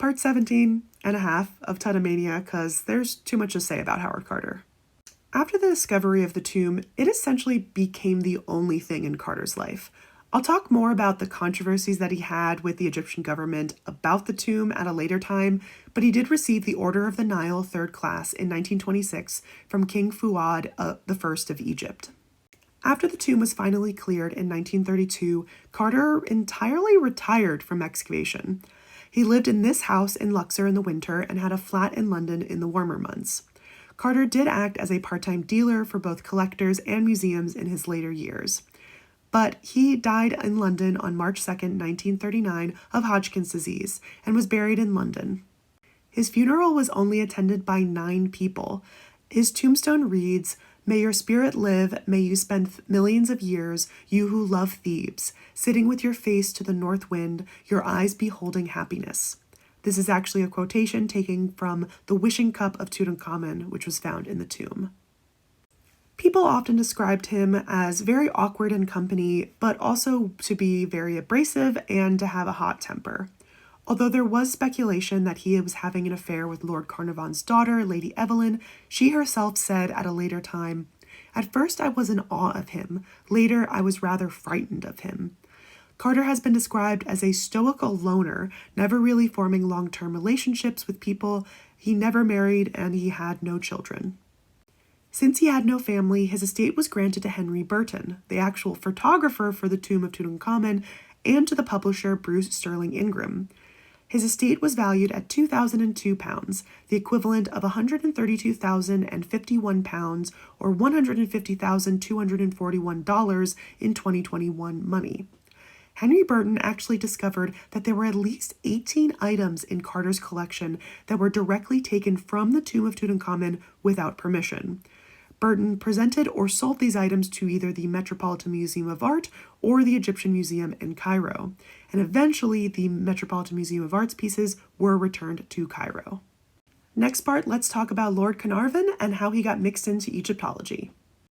part 17 and a half of Tutomania because there's too much to say about Howard Carter. After the discovery of the tomb, it essentially became the only thing in Carter's life. I'll talk more about the controversies that he had with the Egyptian government about the tomb at a later time, but he did receive the Order of the Nile third class in 1926 from King Fuad I of Egypt. After the tomb was finally cleared in 1932, Carter entirely retired from excavation. He lived in this house in Luxor in the winter and had a flat in London in the warmer months. Carter did act as a part-time dealer for both collectors and museums in his later years. But he died in London on March 2, 1939, of Hodgkin's disease, and was buried in London. His funeral was only attended by 9 people. His tombstone reads, "May your spirit live, may you spend millions of years, you who love Thebes, sitting with your face to the north wind, your eyes beholding happiness." This is actually a quotation taken from the Wishing Cup of Tutankhamun, which was found in the tomb. People often described him as very awkward in company, but also to be very abrasive and to have a hot temper. Although there was speculation that he was having an affair with Lord Carnarvon's daughter, Lady Evelyn, she herself said at a later time, "At first I was in awe of him, later I was rather frightened of him." Carter has been described as a stoical loner, never really forming long-term relationships with people. He never married and he had no children. Since he had no family, his estate was granted to Henry Burton, the actual photographer for the Tomb of Tutankhamun, and to the publisher Bruce Sterling Ingram. His estate was valued at £2,002, the equivalent of £132,051 or $150,241 in 2021 money. Henry Burton actually discovered that there were at least 18 items in Carter's collection that were directly taken from the Tomb of Tutankhamun without permission. Burton presented or sold these items to either the Metropolitan Museum of Art or the Egyptian Museum in Cairo, and eventually the Metropolitan Museum of Art's pieces were returned to Cairo. Next part, let's talk about Lord Carnarvon and how he got mixed into Egyptology.